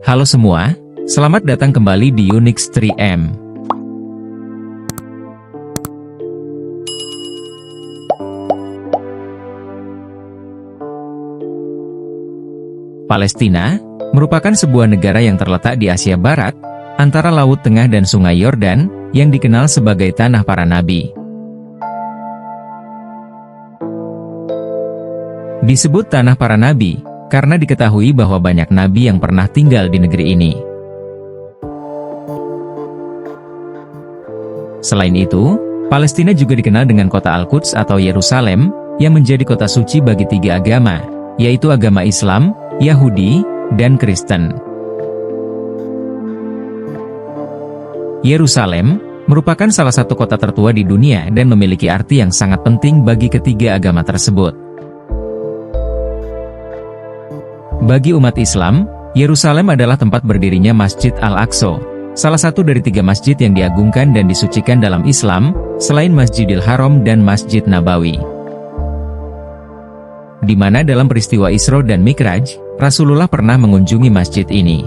Halo semua, selamat datang kembali di Unix 3M. Palestina merupakan sebuah negara yang terletak di Asia Barat, antara Laut Tengah dan Sungai Yordan, yang dikenal sebagai Tanah Para Nabi. Disebut Tanah Para Nabi, karena diketahui bahwa banyak nabi yang pernah tinggal di negeri ini. Selain itu, Palestina juga dikenal dengan kota Al-Quds atau Yerusalem, yang menjadi kota suci bagi tiga agama, yaitu agama Islam, Yahudi, dan Kristen. Yerusalem merupakan salah satu kota tertua di dunia dan memiliki arti yang sangat penting bagi ketiga agama tersebut. Bagi umat Islam, Yerusalem adalah tempat berdirinya Masjid Al-Aqsa, salah satu dari tiga masjid yang diagungkan dan disucikan dalam Islam, selain Masjidil Haram dan Masjid Nabawi. Di mana dalam peristiwa Isra dan Mi'raj, Rasulullah pernah mengunjungi masjid ini.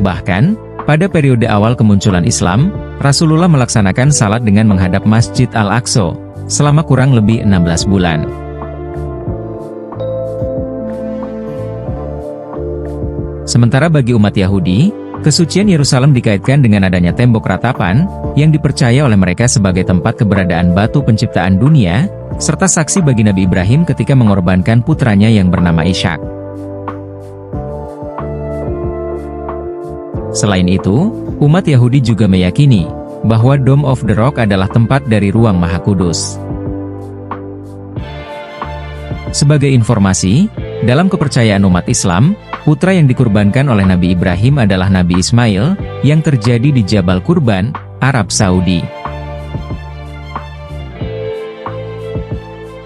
Bahkan, pada periode awal kemunculan Islam, Rasulullah melaksanakan salat dengan menghadap Masjid Al-Aqsa, selama kurang lebih 16 bulan. Sementara bagi umat Yahudi, kesucian Yerusalem dikaitkan dengan adanya tembok ratapan, yang dipercaya oleh mereka sebagai tempat keberadaan batu penciptaan dunia, serta saksi bagi Nabi Ibrahim ketika mengorbankan putranya yang bernama Ishak. Selain itu, umat Yahudi juga meyakini bahwa Dome of the Rock adalah tempat dari ruang Maha Kudus. Sebagai informasi, dalam kepercayaan umat Islam, putra yang dikurbankan oleh Nabi Ibrahim adalah Nabi Ismail, yang terjadi di Jabal Kurban, Arab Saudi.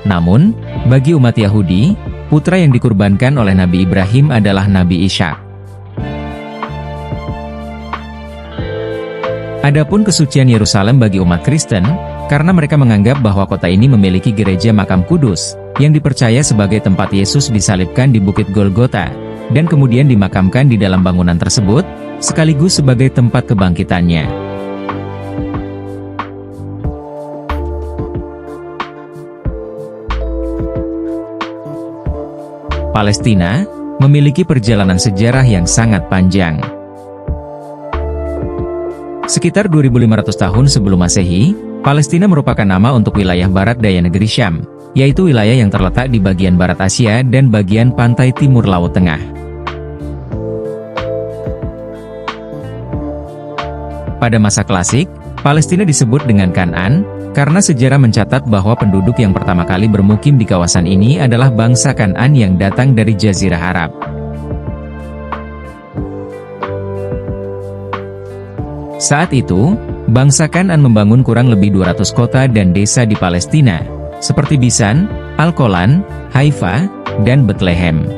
Namun, bagi umat Yahudi, putra yang dikurbankan oleh Nabi Ibrahim adalah Nabi Ishak. Adapun kesucian Yerusalem bagi umat Kristen, karena mereka menganggap bahwa kota ini memiliki gereja makam kudus, yang dipercaya sebagai tempat Yesus disalibkan di Bukit Golgota, dan kemudian dimakamkan di dalam bangunan tersebut, sekaligus sebagai tempat kebangkitannya. Palestina memiliki perjalanan sejarah yang sangat panjang. Sekitar 2500 tahun sebelum Masehi, Palestina merupakan nama untuk wilayah barat daya negeri Syam, yaitu wilayah yang terletak di bagian barat Asia dan bagian pantai timur Laut Tengah. Pada masa klasik, Palestina disebut dengan Kan'an, karena sejarah mencatat bahwa penduduk yang pertama kali bermukim di kawasan ini adalah bangsa Kan'an yang datang dari Jazirah Arab. Saat itu, bangsa Kan'an membangun kurang lebih 200 kota dan desa di Palestina, seperti Bisan, Al-Qolan, Haifa, dan Bethlehem.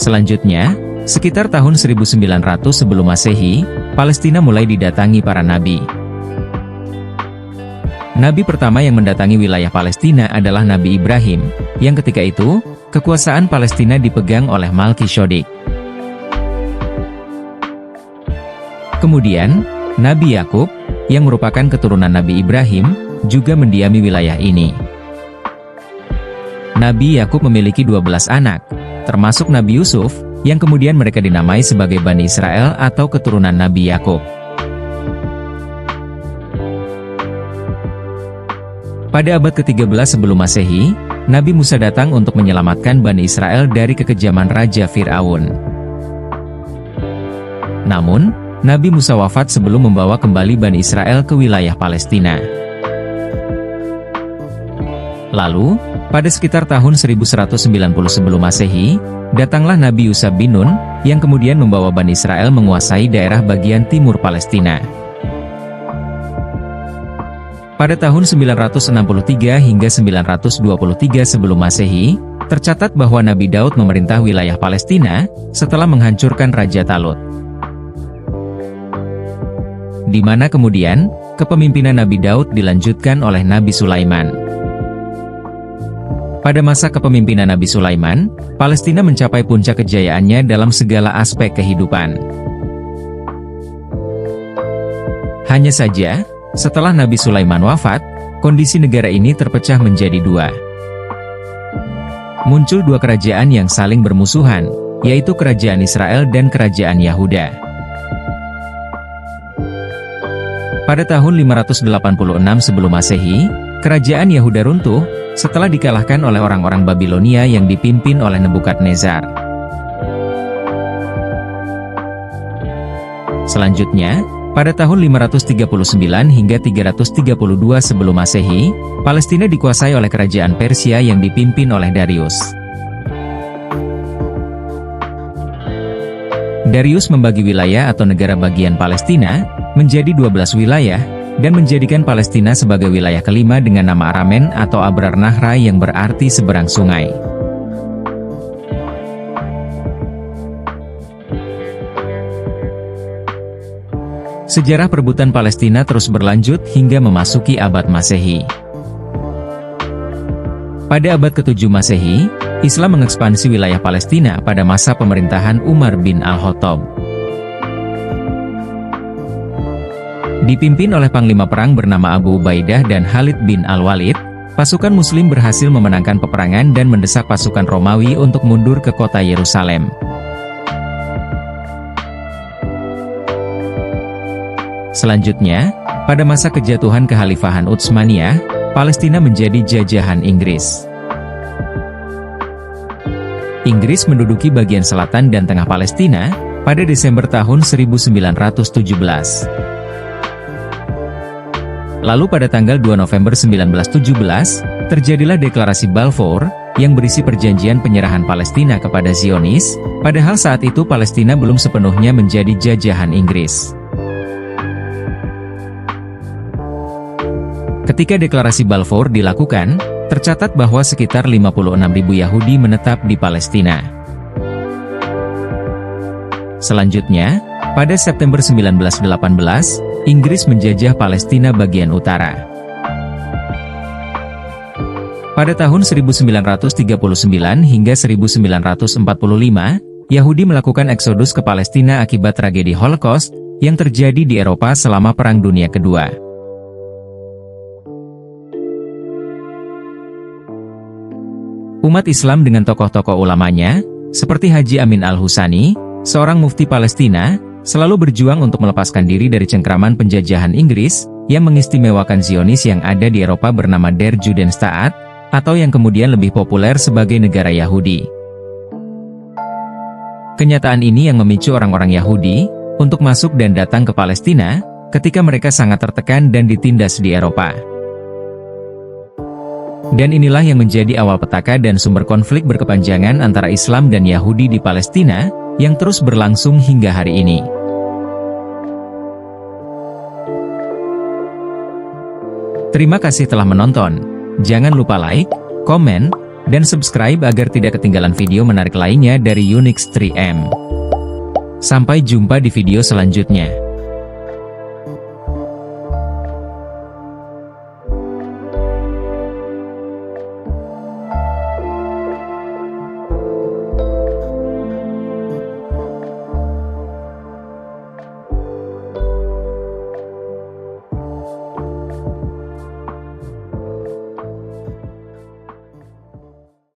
Selanjutnya, sekitar tahun 1900 sebelum Masehi, Palestina mulai didatangi para nabi. Nabi pertama yang mendatangi wilayah Palestina adalah Nabi Ibrahim, yang ketika itu, kekuasaan Palestina dipegang oleh Malkisyodik. Kemudian, Nabi Yakub, yang merupakan keturunan Nabi Ibrahim, juga mendiami wilayah ini. Nabi Yakub memiliki 12 anak, termasuk Nabi Yusuf, yang kemudian mereka dinamai sebagai Bani Israel atau keturunan Nabi Yakub. Pada abad ke-13 sebelum Masehi, Nabi Musa datang untuk menyelamatkan Bani Israel dari kekejaman Raja Fir'aun. Namun, Nabi Musa wafat sebelum membawa kembali Bani Israel ke wilayah Palestina. Lalu, pada sekitar tahun 1190 sebelum Masehi, datanglah Nabi Yusha bin Nun, yang kemudian membawa Bani Israel menguasai daerah bagian timur Palestina. Pada tahun 963 hingga 923 sebelum Masehi, tercatat bahwa Nabi Daud memerintah wilayah Palestina, setelah menghancurkan Raja Talut. Di mana kemudian, kepemimpinan Nabi Daud dilanjutkan oleh Nabi Sulaiman. Pada masa kepemimpinan Nabi Sulaiman, Palestina mencapai puncak kejayaannya dalam segala aspek kehidupan. Hanya saja, setelah Nabi Sulaiman wafat, kondisi negara ini terpecah menjadi dua. Muncul dua kerajaan yang saling bermusuhan, yaitu Kerajaan Israel dan Kerajaan Yahuda. Pada tahun 586 sebelum Masehi, Kerajaan Yahuda runtuh, setelah dikalahkan oleh orang-orang Babilonia yang dipimpin oleh Nebukadnezar. Selanjutnya, pada tahun 539 hingga 332 sebelum Masehi, Palestina dikuasai oleh Kerajaan Persia yang dipimpin oleh Darius. Darius membagi wilayah atau negara bagian Palestina menjadi 12 wilayah, dan menjadikan Palestina sebagai wilayah kelima dengan nama Aramen atau Abrar Nahra yang berarti seberang sungai. Sejarah perebutan Palestina terus berlanjut hingga memasuki abad Masehi. Pada abad ke-7 Masehi, Islam mengekspansi wilayah Palestina pada masa pemerintahan Umar bin Al-Khattab. Dipimpin oleh panglima perang bernama Abu Ubaidah dan Khalid bin Al-Walid, pasukan Muslim berhasil memenangkan peperangan dan mendesak pasukan Romawi untuk mundur ke kota Yerusalem. Selanjutnya, pada masa kejatuhan kekhalifahan Utsmaniyah, Palestina menjadi jajahan Inggris. Inggris menduduki bagian selatan dan tengah Palestina pada Desember tahun 1917. Lalu pada tanggal 2 November 1917, terjadilah deklarasi Balfour, yang berisi perjanjian penyerahan Palestina kepada Zionis, padahal saat itu Palestina belum sepenuhnya menjadi jajahan Inggris. Ketika deklarasi Balfour dilakukan, tercatat bahwa sekitar 56.000 Yahudi menetap di Palestina. Selanjutnya, pada September 1918, Inggris menjajah Palestina bagian utara. Pada tahun 1939 hingga 1945, Yahudi melakukan eksodus ke Palestina akibat tragedi Holocaust yang terjadi di Eropa selama Perang Dunia Kedua. Umat Islam dengan tokoh-tokoh ulamanya, seperti Haji Amin Al-Husani, seorang mufti Palestina, selalu berjuang untuk melepaskan diri dari cengkraman penjajahan Inggris, yang mengistimewakan Zionis yang ada di Eropa bernama Der Judenstaat, atau yang kemudian lebih populer sebagai negara Yahudi. Kenyataan ini yang memicu orang-orang Yahudi, untuk masuk dan datang ke Palestina, ketika mereka sangat tertekan dan ditindas di Eropa. Dan inilah yang menjadi awal petaka dan sumber konflik berkepanjangan antara Islam dan Yahudi di Palestina, yang terus berlangsung hingga hari ini. Terima kasih telah menonton. Jangan lupa like, komen, dan subscribe agar tidak ketinggalan video menarik lainnya dari Unix 3M. Sampai jumpa di video selanjutnya.